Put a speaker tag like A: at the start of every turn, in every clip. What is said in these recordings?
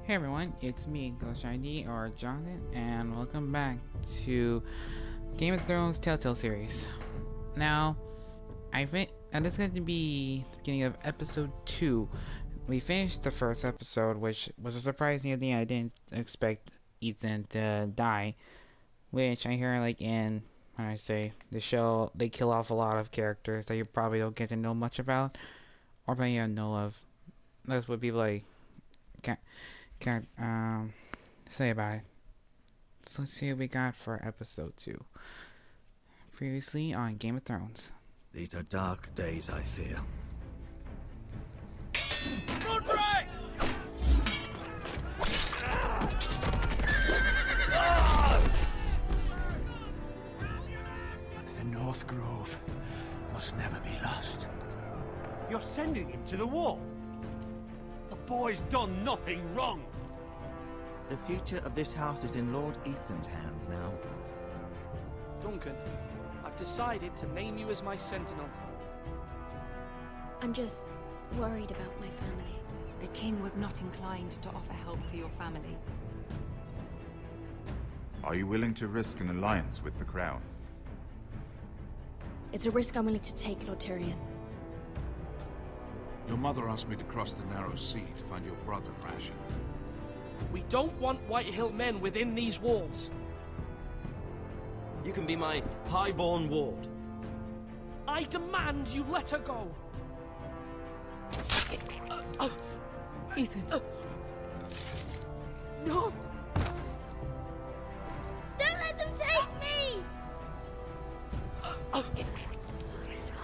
A: Hey everyone, it's me, Ghost ID or Jonathan, and welcome back to Game of Thrones Telltale series. Now, this is going to be the beginning of episode 2. We finished the first episode, which was a surprising thing. I didn't expect Ethan to die, which I hear when I say the show, they kill off a lot of characters that you probably don't get to know much about, or maybe you know of. That's what people can't say about it. So let's see what we got for episode 2. Previously on Game of Thrones.
B: These are dark days, I fear.
C: Roderick!
D: The North Grove must never be lost.
C: You're sending him to the wall? The boy's done nothing wrong.
B: The future of this house is in Lord Ethan's hands now.
E: Duncan, I've decided to name you as my sentinel.
F: I'm just worried about my family.
G: The king was not inclined to offer help for your family.
H: Are you willing to risk an alliance with the Crown?
F: It's a risk I'm willing to take, Lord Tyrion.
I: Your mother asked me to cross the narrow sea to find your brother, Rasher.
E: We don't want Whitehill men within these walls.
B: You can be my highborn ward.
E: I demand you let her go.
G: Ethan.
E: No!
F: Don't let them take me!
G: My son.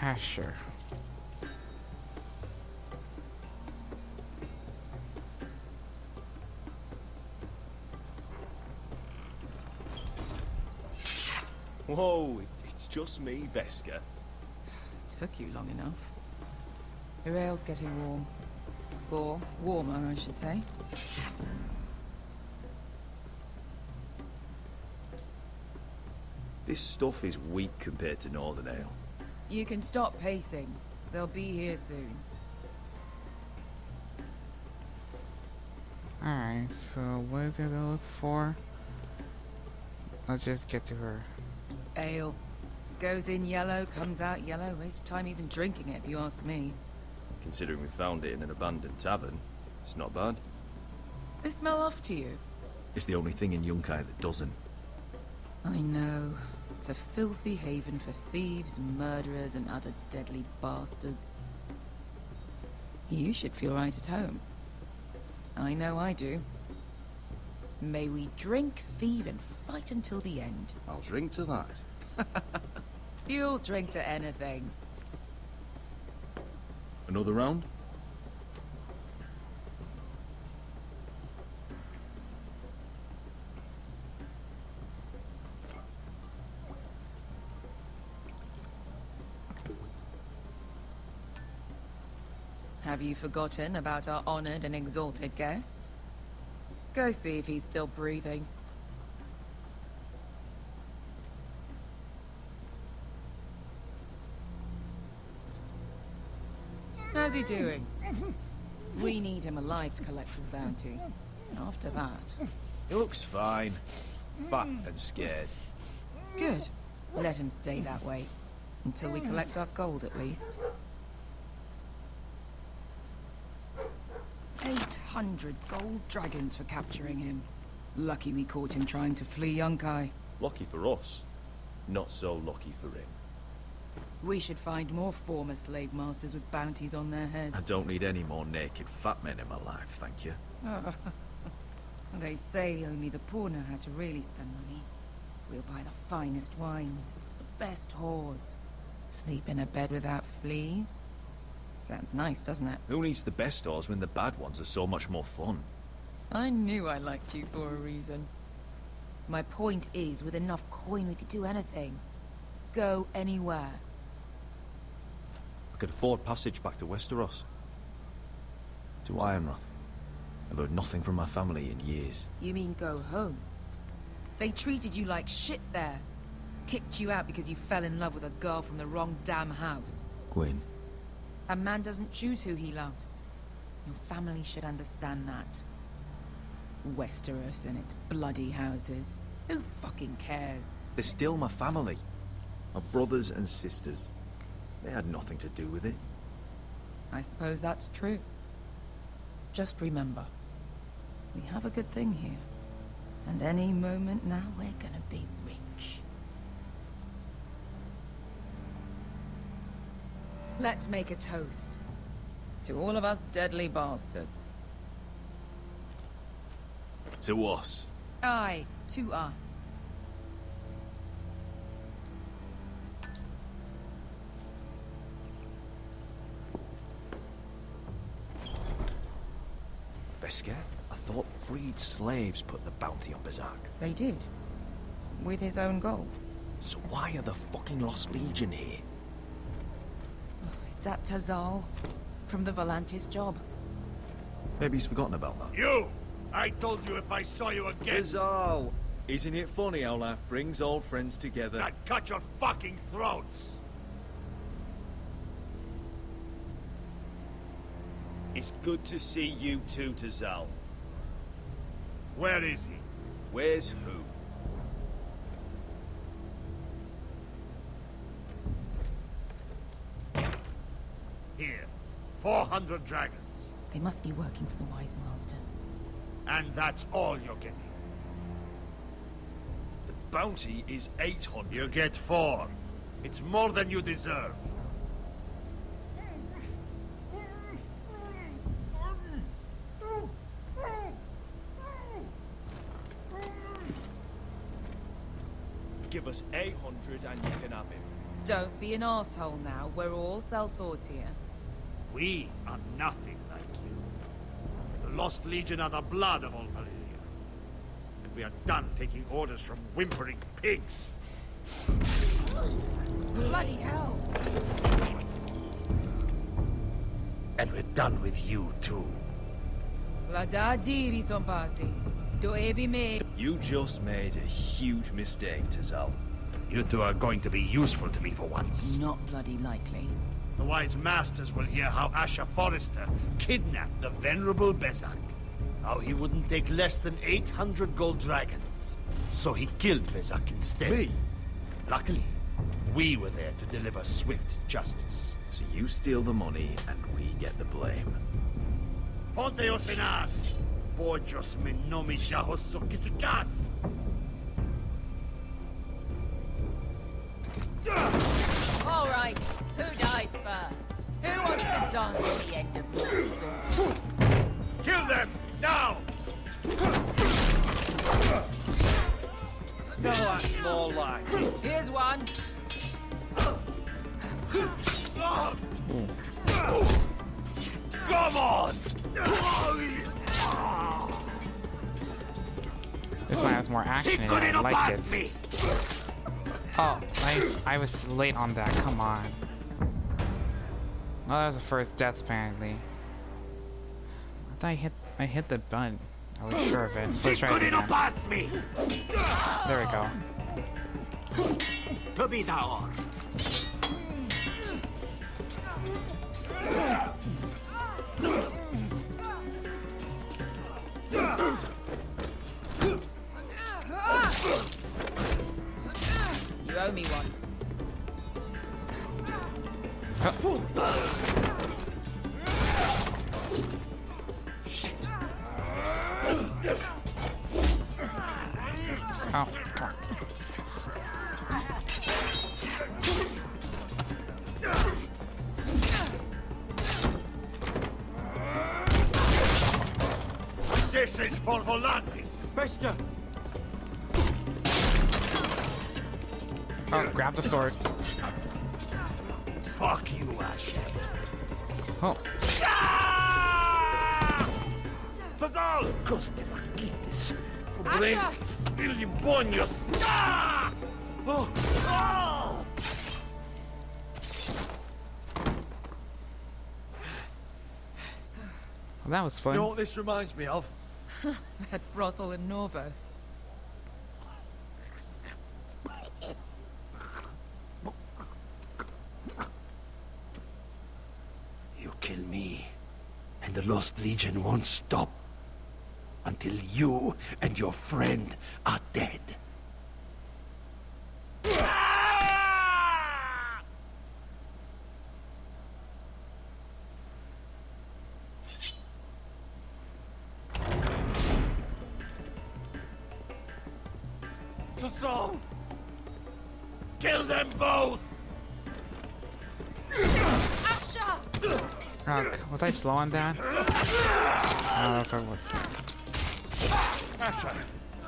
A: Asher.
B: Whoa, it's just me, Veska.
G: Took you long enough. Your ale's getting warm. Or warmer, I should say.
B: This stuff is weak compared to Northern Ale.
G: You can stop pacing. They'll be here soon.
A: Alright, so what is it to look for? Let's just get to her.
G: Ale. Goes in yellow, comes out yellow. Waste time even drinking it, if you ask me.
J: Considering we found it in an abandoned tavern, it's not bad.
G: They smell off to you.
B: It's the only thing in Yunkai that doesn't.
G: I know. It's a filthy haven for thieves, murderers, and other deadly bastards. You should feel right at home. I know I do. May we drink, thieve, and fight until the end.
J: I'll drink to that.
G: You'll drink to anything.
J: Another round?
G: Have you forgotten about our honored and exalted guest? Go see if he's still breathing. How's he doing? We need him alive to collect his bounty. After that...
J: He looks fine. Fat and scared.
G: Good. Let him stay that way. Until we collect our gold, at least. 800 gold dragons for capturing him. Lucky we caught him trying to flee Yunkai.
J: Lucky for us. Not so lucky for him.
G: We should find more former slave masters with bounties on their heads.
J: I don't need any more naked fat men in my life, thank you.
G: They say only the poor know how to really spend money. We'll buy the finest wines, the best whores, sleep in a bed without fleas. Sounds nice, doesn't it?
J: Who needs the best oars when the bad ones are so much more fun?
G: I knew I liked you for a reason. My point is, with enough coin we could do anything. Go anywhere.
J: I could afford passage back to Westeros. To Ironrath. I've heard nothing from my family in years.
G: You mean go home? They treated you like shit there. Kicked you out because you fell in love with a girl from the wrong damn house.
J: Gwyn.
G: A man doesn't choose who he loves. Your family should understand that. Westeros and its bloody houses. Who fucking cares?
J: They're still my family. My brothers and sisters. They had nothing to do with it.
G: I suppose that's true. Just remember, we have a good thing here. And any moment now, we're gonna be rich. Let's make a toast. To all of us deadly bastards.
J: To us.
G: Aye, to us.
J: Beskar? I thought freed slaves put the bounty on Berserk.
G: They did. With his own gold.
J: So why are the fucking Lost Legion here?
G: Is that Tazal? From the Volantis job?
J: Maybe he's forgotten about that.
C: You! I told you if I saw you again,
J: Tazal! Isn't it funny how life brings old friends together?
C: I'd cut your fucking throats!
K: It's good to see you too, Tazal.
C: Where is he?
K: Where's who?
C: Here. 400 dragons.
G: They must be working for the Wise Masters.
C: And that's all you're getting.
K: The bounty is 800.
C: You get 4. It's more than you deserve.
K: Give us 800 and you can have him.
G: Don't be an asshole now. We're all sellswords here.
C: We are nothing like you. The Lost Legion are the blood of all Valyria. And we are done taking orders from whimpering pigs.
G: Bloody hell!
C: And we're done with you, too.
G: Vladadiri sompasi. Do ebi me.
K: You just made a huge mistake, Tazal.
C: You two are going to be useful to me for once.
G: Not bloody likely.
C: The Wise Masters will hear how Asher Forrester kidnapped the venerable Bezak. How he wouldn't take less than 800 gold dragons. So he killed Bezak instead.
J: Me?
C: Luckily, we were there to deliver swift justice.
J: So you steal the money and we get the blame.
C: Ponteos en as! Bojos me nomi jahoso kisikas!
G: All right, who dies first? Who wants to dance at the end of my sword?
C: Kill them! Now!
K: No, that's more like it.
G: Here's one.
C: Come on!
A: This one has more action in it. I like it. Oh, I was late on that. Come on. Well, that was the first death apparently. I thought I hit the button. I was sure of it. Let's try it again. There we go.
C: To be thou.
G: You owe me one.
C: Shit.
A: Oh, come on.
C: This is for Volantis.
K: Beskar!
A: Oh, grab the sword.
C: Fuck you, Asher.
A: Oh.
C: Tazal! Coste vaquites.
E: Asha!
C: William Bonios. Oh! Oh!
A: Well, that was fun.
C: You know what this reminds me of?
G: That brothel in Norvos.
C: You kill me, and the Lost Legion won't stop until you and your friend are dead. Tassal! Kill them both!
E: Asha!
A: Was I slow on that? I don't know if I was.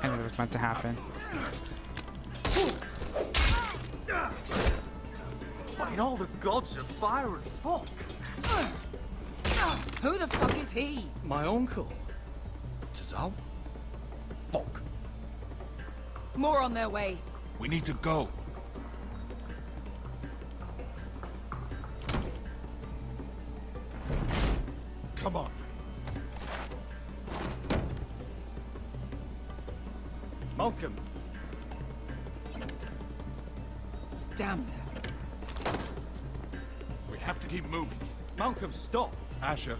A: I knew it was meant to happen.
J: Fight all the gods of fire and fuck.
G: Who the fuck is he?
J: My uncle. Tazal? Fuck.
G: More on their way.
I: We need to go.
C: Come on.
J: Malcolm.
G: Damn.
I: We have to keep moving.
J: Malcolm, stop.
I: Asher,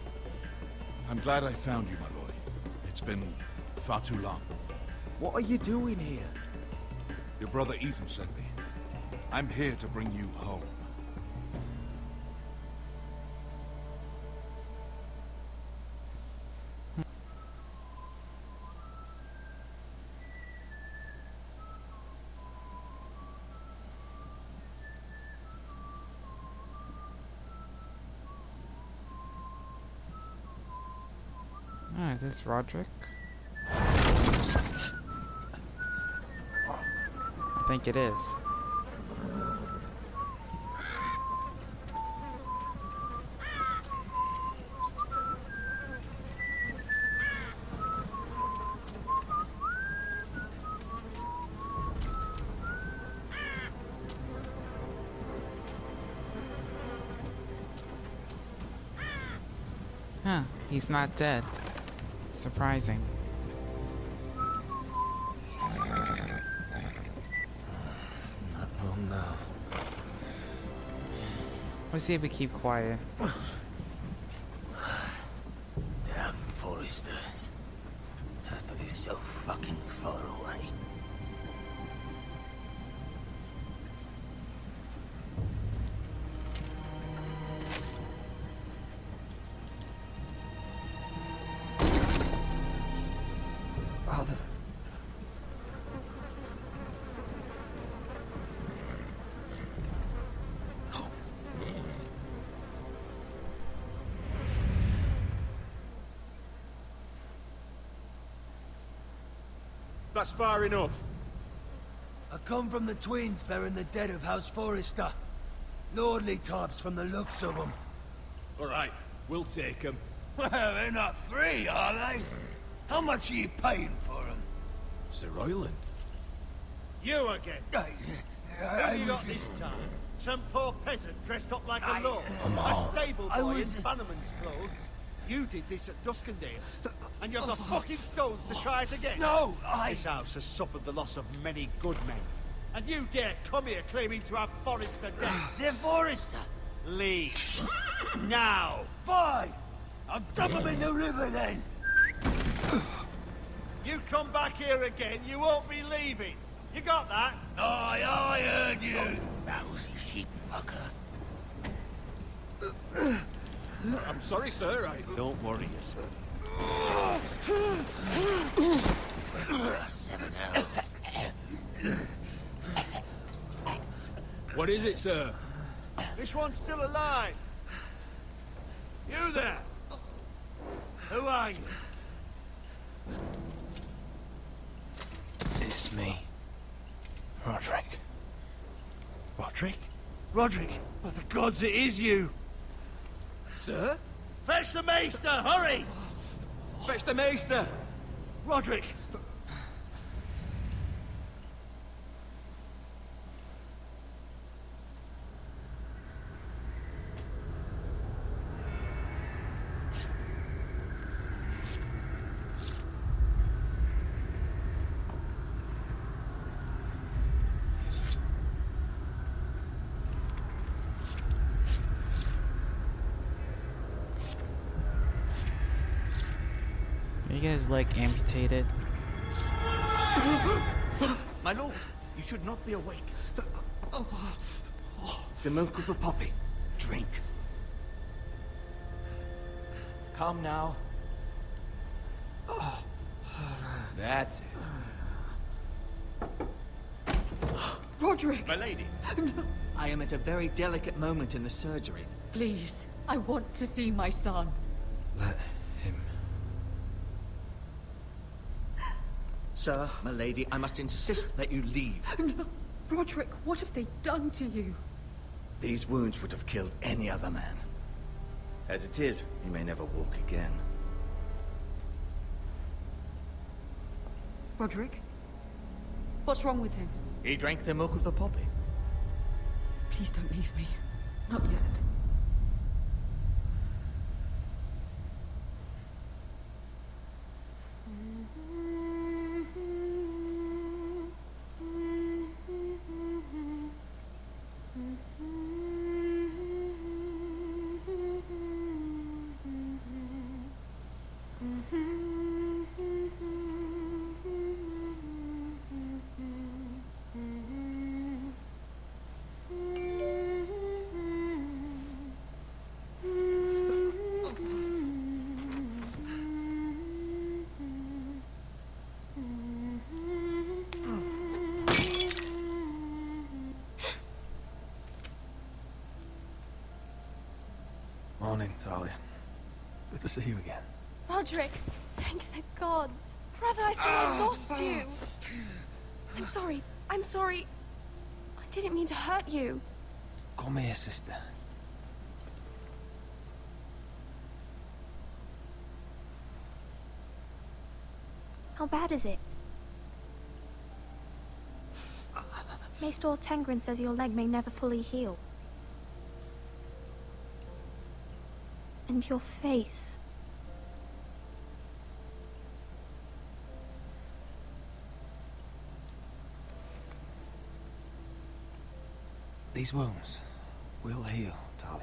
I: I'm glad I found you, my boy. It's been far too long.
J: What are you doing here?
I: Your brother Ethan sent me. I'm here to bring you home.
A: Ah, is this Roderick? I think it is. Huh, he's not dead. Surprising.
J: Not long now.
A: Let's see if we keep quiet.
B: Damn foresters. Have to be so fucking far away.
J: Father.
K: That's far enough.
D: I come from the twins bearing the dead of House Forrester. Lordly types from the looks of them.
K: All right, we'll take them.
D: Well, they're not free, are they? How much are you paying for them?
J: Sir Royland.
C: You again. Who you got
D: was-
C: this time? Some poor peasant dressed up like a lord?
J: Amal.
C: A stable
D: I
C: boy
D: was-
C: in Bannerman's clothes? You did this at Duskendale, and you have the fucking stones to try it again?
D: No,
C: This house has suffered the loss of many good men. And you dare come here claiming to have Forrester dead?
D: They're Forrester.
C: Leave. Now.
D: Fine. I'll dump them in the river then.
C: You come back here again, you won't be leaving. You got that?
D: Aye, I heard you.
B: Lousy sheep fucker.
K: I'm sorry, sir.
J: Don't worry yourself.
B: 7 hours.
K: What is it, sir?
C: This one's still alive. You there? Who are you?
J: It's me. Roderick.
C: Roderick? Roderick? By the gods, it is you.
B: Sir?
C: Fetch the maester, hurry!
B: Fetch the maester!
C: Roderick!
A: Are you guys like amputated?
B: My lord, you should not be awake. The milk of the poppy. Drink. Calm now. That's it.
G: Roderick!
B: My lady. I am at a very delicate moment in the surgery.
G: Please, I want to see my son.
B: Let him. Sir, my lady, I must insist that you leave.
G: No. Roderick, what have they done to you?
B: These wounds would have killed any other man. As it is, he may never walk again.
G: Roderick? What's wrong with him?
B: He drank the milk of the poppy.
G: Please don't leave me. Not yet.
J: Morning, Talia. Good to see you again.
F: Roderick, thank the gods. Brother, I thought I lost you. I'm sorry. I'm sorry. I didn't mean to hurt you.
J: Come here, sister.
F: How bad is it? Maester Tengrin says your leg may never fully heal. And your face.
J: These wounds will heal, Talia.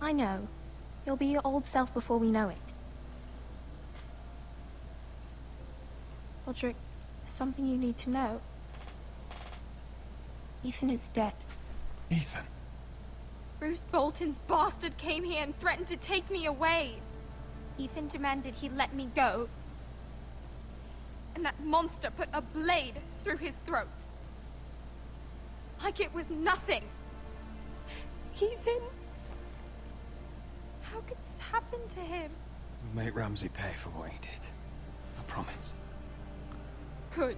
F: I know. You'll be your old self before we know it. Roderick, there's something you need to know. Ethan is dead.
J: Ethan?
F: Bruce Bolton's bastard came here and threatened to take me away. Ethan demanded he let me go. And that monster put a blade through his throat. Like it was nothing. Ethan? How could this happen to him?
J: We'll make Ramsay pay for what he did. I promise.
F: Good.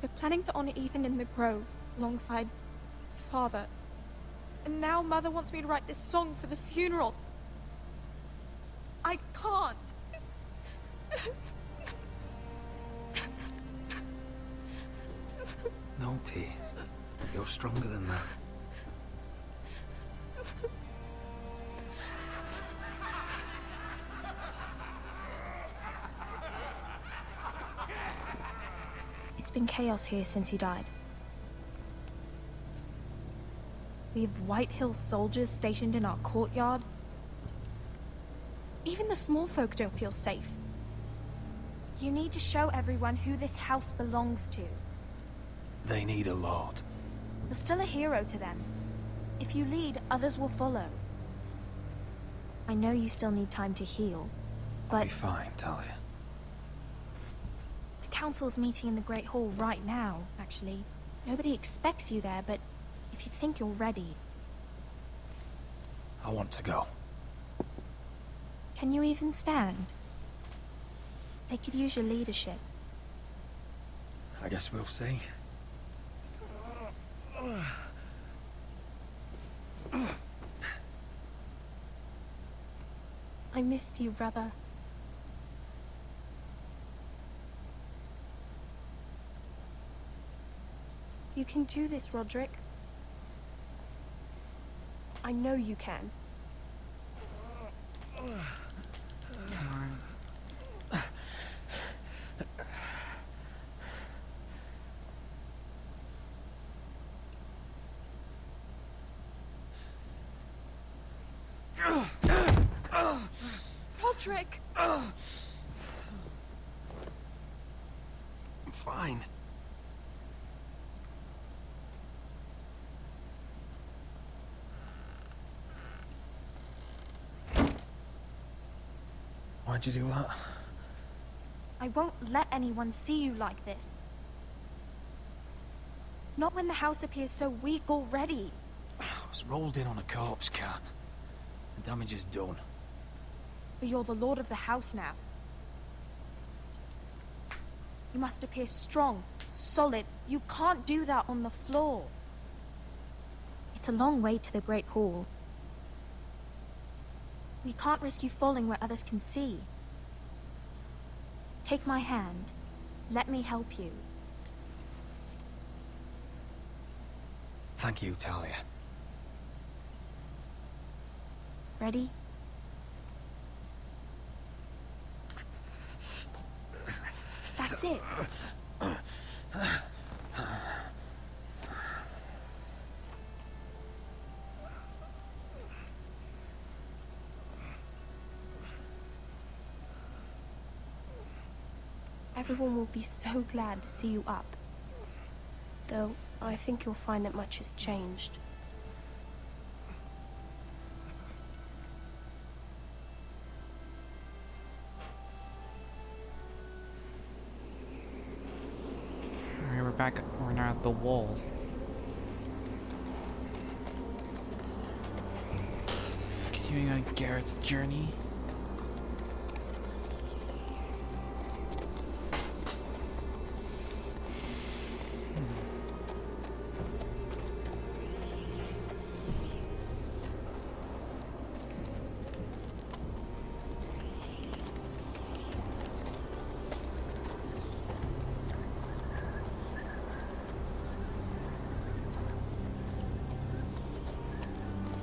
F: We're planning to honor Ethan in the Grove, alongside Father. And now Mother wants me to write this song for the funeral. I can't.
J: No tears. You're stronger than that.
F: It's been chaos here since he died. We have White Hill soldiers stationed in our courtyard. Even the small folk don't feel safe. You need to show everyone who this house belongs to.
J: They need a lord.
F: You're still a hero to them. If you lead, others will follow. I know you still need time to heal,
J: I'll
F: but
J: be fine, Talia.
F: the council's meeting in the Great Hall right now, actually. Nobody expects you there, but if you think you're ready,
J: I want to go.
F: can you even stand? They could use your leadership.
J: I guess we'll see.
F: I missed you, brother. You can do this, Roderick. I know you can.
A: Come on.
F: Roderick!
D: I'm fine. Why'd you do that?
F: I won't let anyone see you like this. Not when the house appears so weak already.
D: I was rolled in on a corpse cart. The damage is done.
F: But you're the lord of the house now. You must appear strong, solid. You can't do that on the floor. It's a long way to the Great Hall. We can't risk you falling where others can see. Take my hand. Let me help you.
D: Thank you, Talia.
F: Ready? That's it. Everyone will be so glad to see you up. Though, I think you'll find that much has changed.
A: Alright, we're back. We're now at the wall. Continuing on Garrett's journey.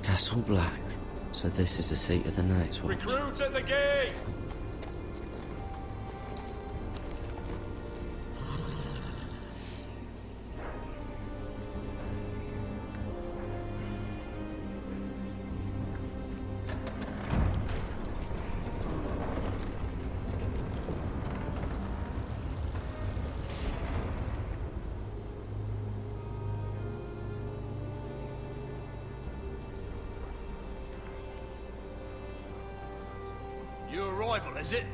B: Castle Black. So this is the seat of the Night's Watch.
K: Recruits at the gate!
C: Your arrival, is it?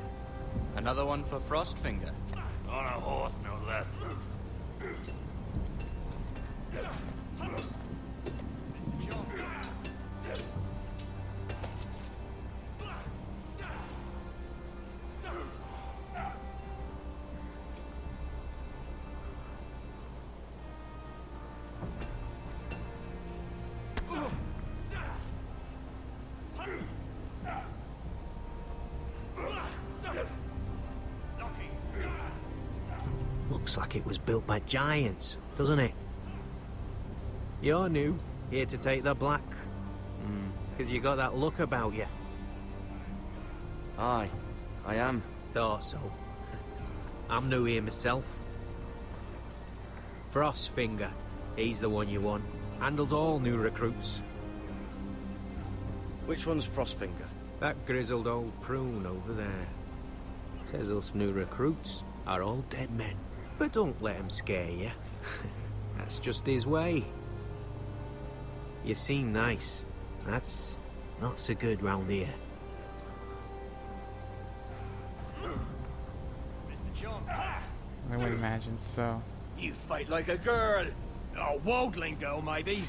L: Another one for Frostfinger.
C: On a horse, no less.
M: Looks like it was built by giants, doesn't it? You're new, here to take the black. Because you got that look about you.
B: Aye, I am.
M: Thought so. I'm new here myself. Frostfinger, he's the one you want. Handles all new recruits.
B: Which one's Frostfinger?
M: That grizzled old prune over there. Says us new recruits are all dead men. But don't let him scare you. That's just his way. You seem nice. That's not so good round here.
A: I would imagine so.
K: You fight like a girl. A worldling girl, maybe.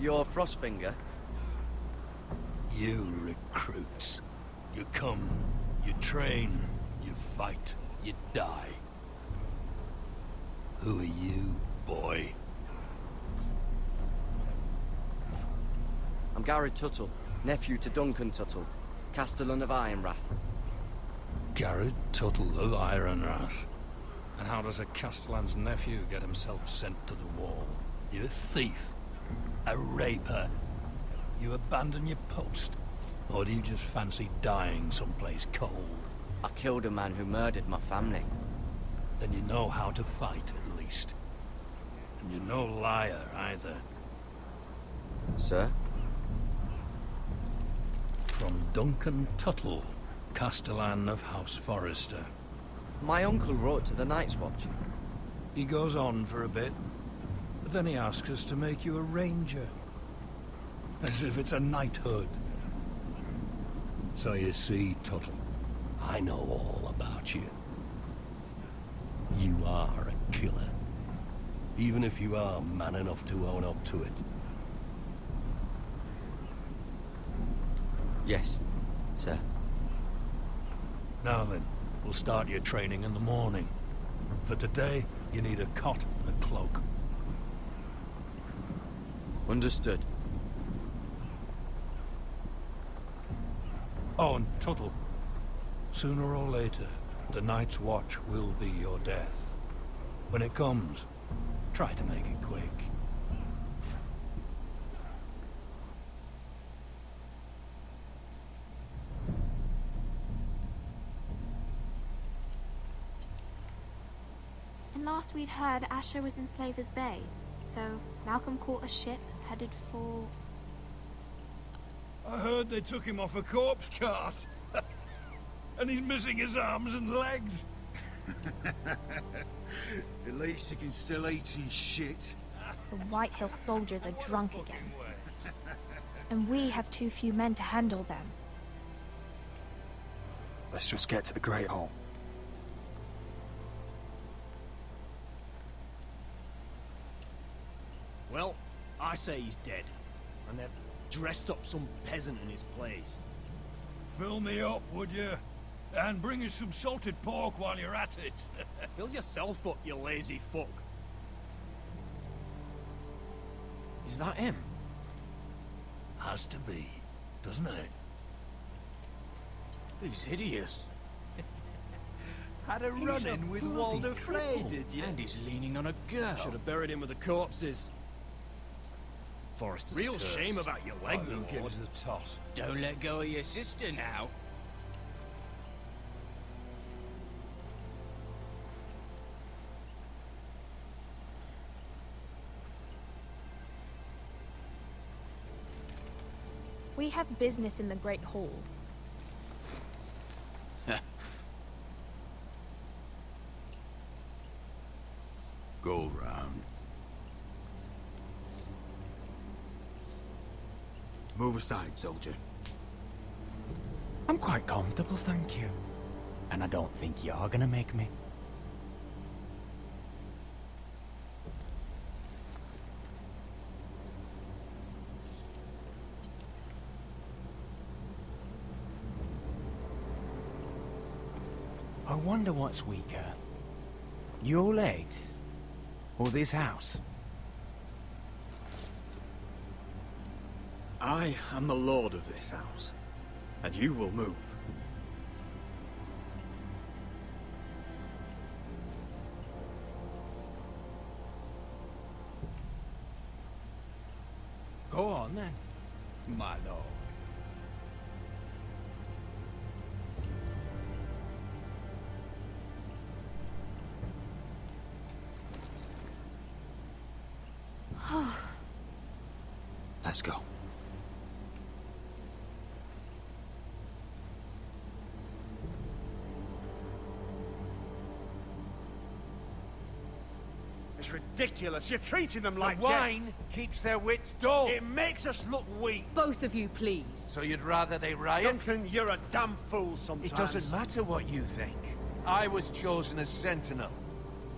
N: You're Frostfinger?
D: You recruits. You come, you train, you fight, you die. Who are you, boy?
N: I'm Garrett Tuttle, nephew to Duncan Tuttle, Castellan of Ironrath.
D: Garrett Tuttle of Ironrath. And how does a Castellan's nephew get himself sent to the wall? You a thief? A raper? You abandon your post? Or do you just fancy dying someplace cold?
N: I killed a man who murdered my family.
D: Then you know how to fight, at least. And you're no liar, either.
N: Sir?
D: From Duncan Tuttle, Castellan of House Forrester.
N: My uncle wrote to the Night's Watch.
D: He goes on for a bit, but then he asks us to make you a ranger. As if it's a knighthood. So you see, Tuttle, I know all about you. You are a killer. Even if you are man enough to own up to it.
N: Yes, sir.
D: Now then, we'll start your training in the morning. For today, you need a cot and a cloak.
N: Understood.
D: Oh, and Tuttle, sooner or later, the Night's Watch will be your death. When it comes, try to make it quick.
F: And last we'd heard, Asher was in Slaver's Bay. So, Malcolm caught a ship headed for...
D: I heard they took him off a corpse cart. And he's missing his arms and legs.
I: At least he can still eat and shit.
F: The White Hill soldiers are drunk again. And we have too few men to handle them.
I: Let's just get to the Great Hall.
K: Well, I say he's dead. And they've dressed up some peasant in his place.
D: Fill me up, would you? And bring us some salted pork while you're at it.
K: Fill yourself up, you lazy fuck. Is that him?
D: Has to be, doesn't it?
K: He's hideous.
O: Had a run-in with Walder Frey, did you?
K: And he's leaning on a girl. Should have buried him with the corpses. Forrester's real cursed. Shame about your leg,
D: Who
K: Lord.
D: gives it a toss?
L: Don't let go of your sister now.
F: We have business in the Great Hall.
B: Go round.
O: Move aside, soldier. I'm quite comfortable, thank you. And I don't think you're gonna make me. I wonder what's weaker. Your legs? Or this house?
J: I am the lord of this house, and you will move.
O: Go on then, my lord.
I: Let's go.
C: It's ridiculous. You're treating them like
P: The wine
C: guests.
P: keeps their wits dull.
C: It makes us look weak.
Q: Both of you, please.
P: So you'd rather they riot?
C: Duncan, you're a damn fool sometimes.
P: It doesn't matter what you think. I was chosen as sentinel.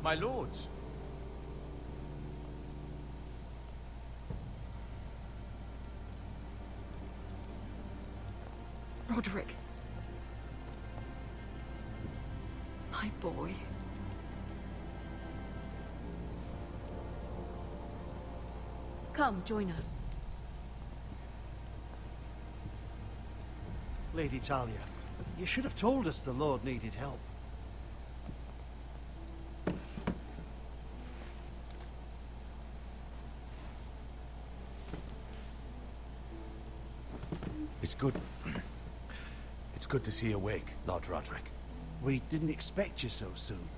P: My lords.
Q: Roderick. My boy. Come, join us.
C: Lady Talia, you should have told us the Lord needed help.
I: It's good. It's good to see you awake, Lord Roderick.
C: We didn't expect you so soon.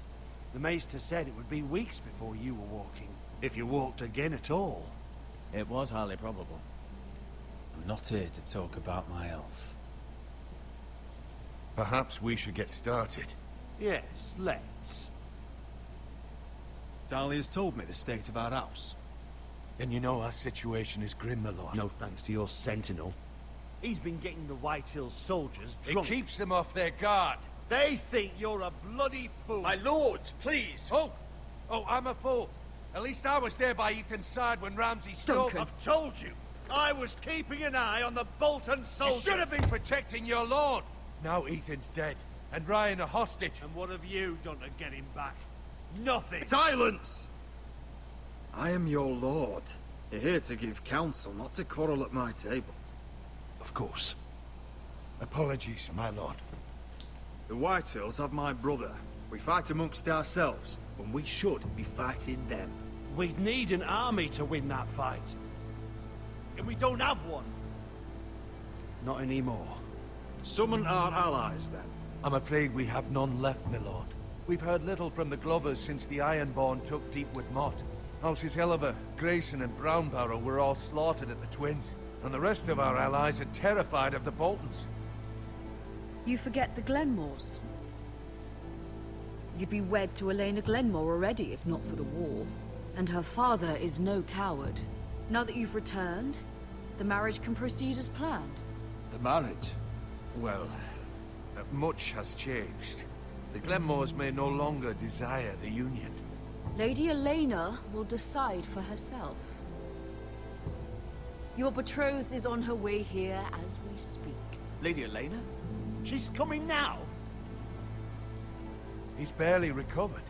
C: The Maester said it would be weeks before you were walking, if you walked again at all.
J: It was highly probable. I'm not here to talk about my elf.
I: Perhaps we should get started.
C: Yes, let's.
I: Dahlia's told me the state of our house. Then you know our situation is grim, my lord.
C: No thanks to your sentinel. He's been getting the White Hills soldiers drunk.
P: It keeps them off their guard.
C: They think you're a bloody fool.
P: My lords, please. Oh, I'm a fool. At least I was there by Ethan's side when Ramsay stole.
C: I've told you. I was keeping an eye on the Bolton soldiers.
P: You should have been protecting your lord. Now Ethan's dead, and Ryan a hostage.
C: And what have you done to get him back? Nothing.
R: Silence! I am your lord. You're here to give counsel, not to quarrel at my table.
I: Of course. Apologies, my lord.
R: The Whitehills have my brother. We fight amongst ourselves, when we should be fighting them.
C: We'd need an army to win that fight. And we don't have one. Not anymore.
R: Summon our allies, then.
P: I'm afraid we have none left, my lord. We've heard little from the Glovers since the Ironborn took Deepwood Motte. Houses Helliver, Grayson and Brownbarrow were all slaughtered at the Twins, and the rest of our allies are terrified of the Boltons.
Q: You forget the Glenmores. You'd be wed to Elena Glenmore already, if not for the war. And her father is no coward. Now that you've returned, the marriage can proceed as planned.
R: The marriage?
P: Well, much has changed. The Glenmores may no longer desire the union.
Q: Lady Elena will decide for herself. Your betrothed is on her way here as we speak.
R: Lady Elena?
C: She's coming now.
P: He's barely recovered.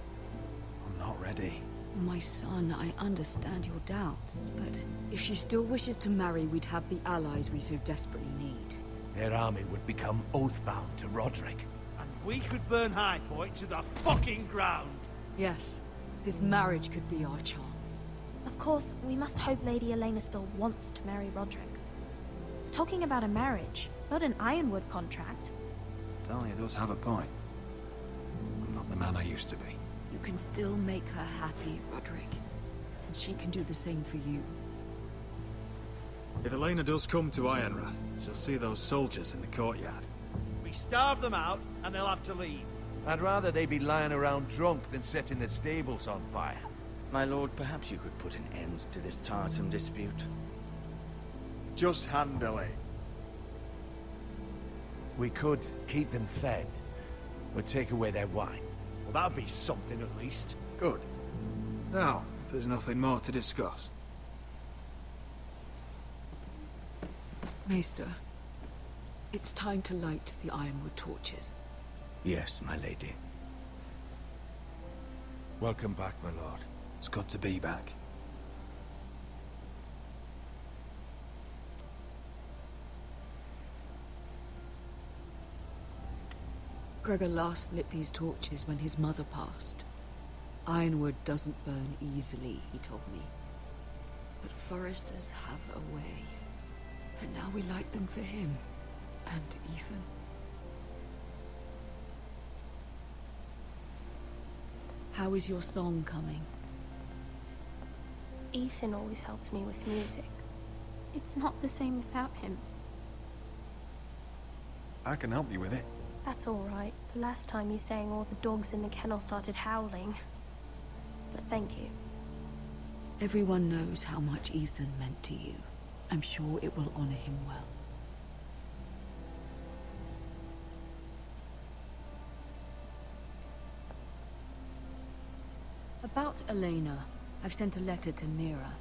R: I'm not ready.
Q: My son, I understand your doubts, but if she still wishes to marry, we'd have the allies we so desperately need.
P: Their army would become oathbound to Roderick.
C: And we could burn High Point to the fucking ground.
Q: Yes, this marriage could be our chance.
F: Of course, we must hope Lady Elena still wants to marry Roderick. Talking about a marriage, not an Ironwood contract.
R: Dahlia does have a point. I'm not the man I used to be.
Q: You can still make her happy, Roderick. And she can do the same for you.
R: If Elena does come to Ironrath, she'll see those soldiers in the courtyard.
C: We starve them out, and they'll have to leave.
P: I'd rather they be lying around drunk than setting the stables on fire.
S: My lord, perhaps you could put an end to this tiresome dispute. Just handily.
P: We could keep them fed, or take away their wine.
C: Well, that'd be something at least.
R: Good. Now, if there's nothing more to discuss.
Q: Maester, it's time to light the Ironwood torches.
S: Yes, my lady.
P: Welcome back, my lord.
R: It's good to be back.
Q: Gregor last lit these torches when his mother passed. Ironwood doesn't burn easily, he told me. But foresters have a way. And now we light them for him. And Ethan. How is your song coming?
F: Ethan always helps me with music. It's not the same without him.
R: I can help you with it.
F: That's all right. The last time you sang, all the dogs in the kennel started howling. But thank you.
Q: Everyone knows how much Ethan meant to you. I'm sure it will honor him well. About Elena, I've sent a letter to Mira.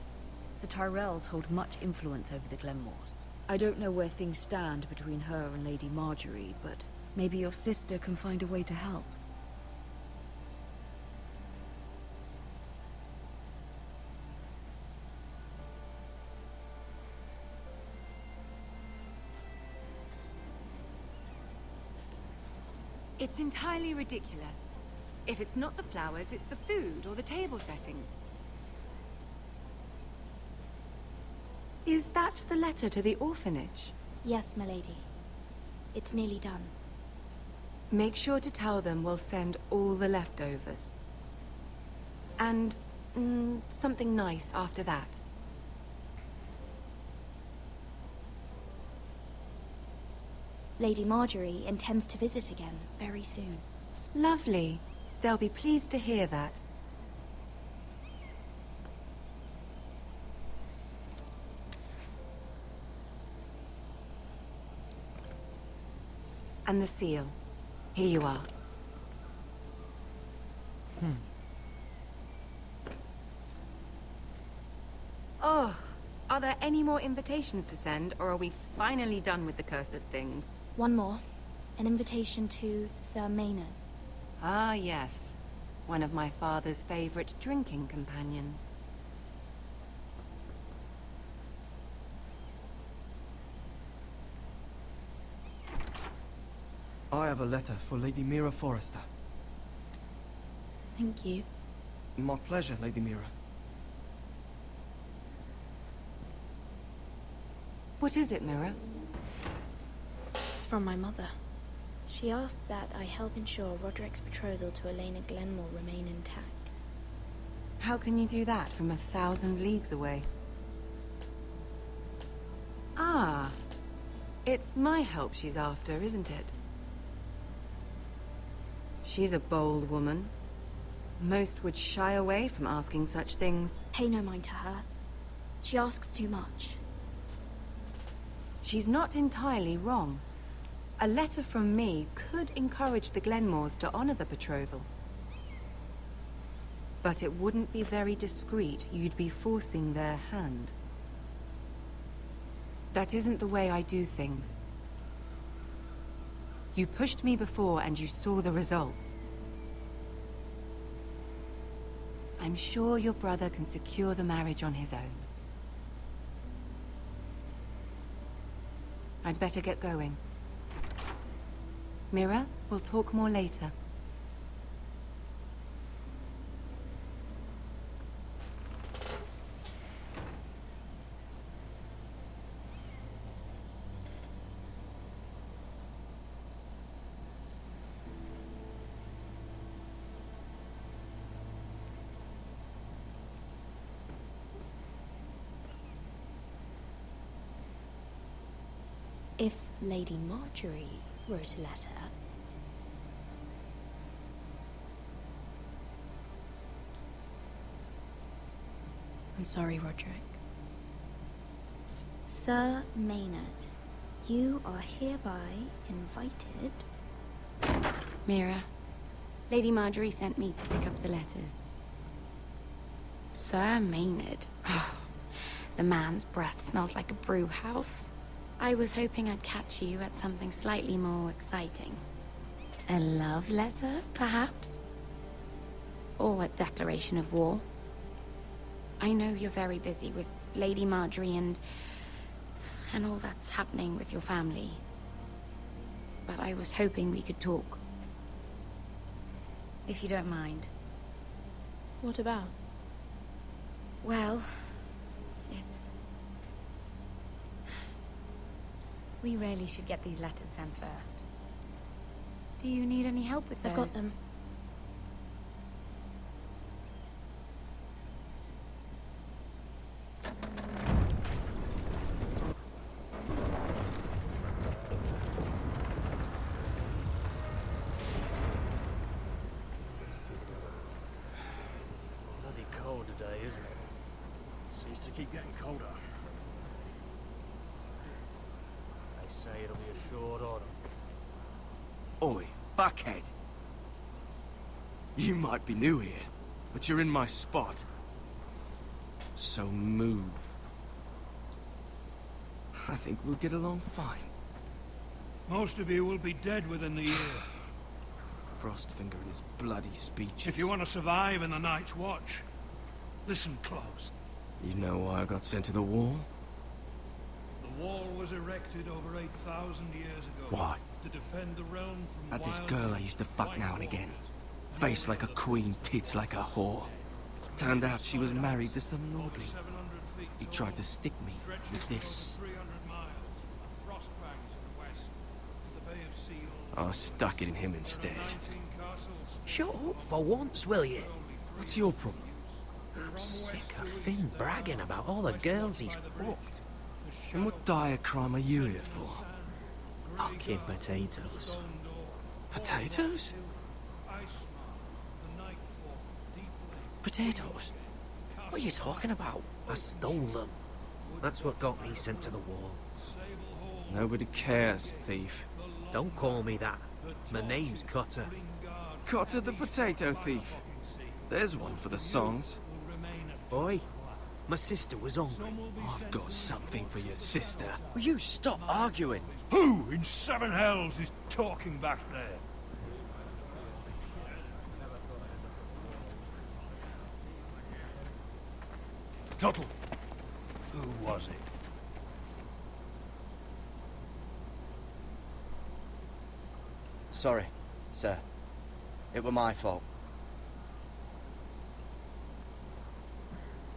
Q: The Tyrells hold much influence over the Glenmores. I don't know where things stand between her and Lady Marjorie, but maybe your sister can find a way to help.
T: It's entirely ridiculous. If it's not the flowers, it's the food or the table settings. Is that the letter to the orphanage?
U: Yes, milady. It's nearly done.
T: Make sure to tell them we'll send all the leftovers. And something nice after that.
U: Lady Marjorie intends to visit again very soon.
T: Lovely. They'll be pleased to hear that. And the seal. Here you are. Oh, are there any more invitations to send, or are we finally done with the cursed things?
U: One more. An invitation to Sir Maynard.
T: Ah, yes. One of my father's favorite drinking companions.
V: I have a letter for Lady Mira Forrester.
U: Thank you.
V: My pleasure, Lady Mira.
T: What is it, Mira?
U: It's from my mother. She asks that I help ensure Roderick's betrothal to Elena Glenmore remain intact.
T: How can you do that from 1,000 leagues away? Ah, it's my help she's after, isn't it? She's a bold woman. Most would shy away from asking such things.
U: Pay no mind to her. She asks too much.
T: She's not entirely wrong. A letter from me could encourage the Glenmores to honor the betrothal. But it wouldn't be very discreet. You'd be forcing their hand. That isn't the way I do things. You pushed me before and you saw the results. I'm sure your brother can secure the marriage on his own. I'd better get going. Mira, we'll talk more later.
U: If Lady Marjorie wrote a letter... I'm sorry, Roderick. Sir Maynard, you are hereby invited...
T: Mira, Lady Marjorie sent me to pick up the letters.
U: Sir Maynard?
T: The man's breath smells like a brew house. I was hoping I'd catch you at something slightly more exciting. A love letter, perhaps? Or a declaration of war? I know you're very busy with Lady Marjorie and all that's happening with your family. But I was hoping we could talk. If you don't mind.
U: What about?
T: Well, it's... We really should get these letters sent first. Do you need any help with those?
U: I've got them.
K: Bloody cold today, isn't it? Seems to keep getting colder. They say it'll be a short autumn.
B: Oi, fuckhead. You might be new here, but you're in my spot. So move.
V: I think we'll get along fine.
D: Most of you will be dead within the year.
V: Frostfinger and his bloody speeches.
D: If you want to survive in the Night's Watch, listen close.
V: You know why I got sent to the wall?
D: The wall was erected over 8,000 years ago.
V: Why?
D: To defend the realm from
V: Had this
D: wild
V: girl I used to fuck now and again. Face like a queen, tits like a whore. Turned out she was married to some lordling. He tried to stick me with this. I stuck it in him instead.
M: Shut up for once, will you?
V: What's your problem?
M: I'm sick of Finn bragging about all the girls he's fucked.
V: And what dire crime are you here for?
M: Fucking potatoes.
V: Potatoes?
M: Potatoes? What are you talking about? I stole them. That's what got me sent to the wall.
V: Nobody cares, thief.
M: Don't call me that. My name's Cutter.
V: Cutter the potato thief. There's one for the songs.
M: Boy, my sister was hungry.
V: I've got something for your sister.
N: Will you stop arguing?
D: Who in seven hells is talking back there? Tuttle. Who was it?
N: Sorry, sir. It were my fault.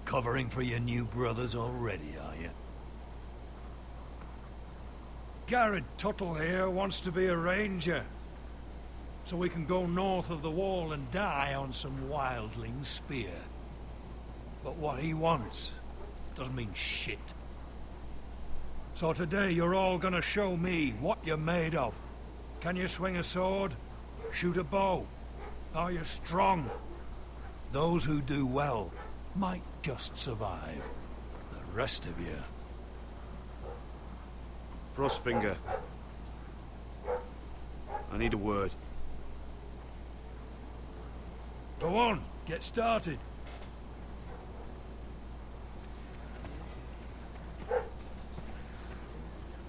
D: Covering for your new brothers already, are you? Garrett Tuttle here wants to be a ranger. So we can go north of the wall and die on some wildling spear. But what he wants doesn't mean shit. So today you're all gonna show me what you're made of. Can you swing a sword? Shoot a bow? Are you strong? Those who do well might just survive. The rest of you...
I: Frostfinger. I need a word.
D: Go on, get started.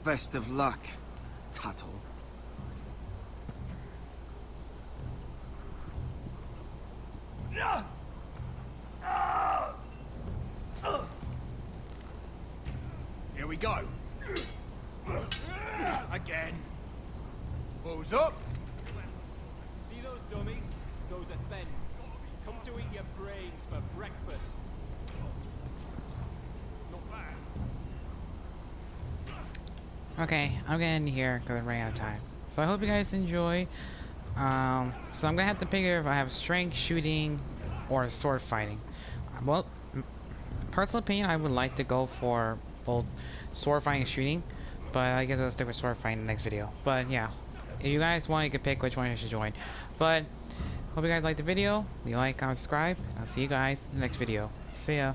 V: Best of luck, Tuttle.
K: Here we go. Again.
S: Who's up?
K: See those dummies? Those are Fens. Come to eat your brains for breakfast. Not bad.
A: Okay, I'm gonna end here because I'm running out of time. So I hope you guys enjoy. So I'm gonna have to figure if I have strength, shooting, or sword fighting. Well, personal opinion, I would like to go for both sword fighting and shooting, but I guess I'll stick with sword fighting in the next video. But yeah, if you guys want, you can pick which one you should join. But hope you guys liked the video. Leave a like, comment, subscribe. I'll see you guys in the next video. See ya.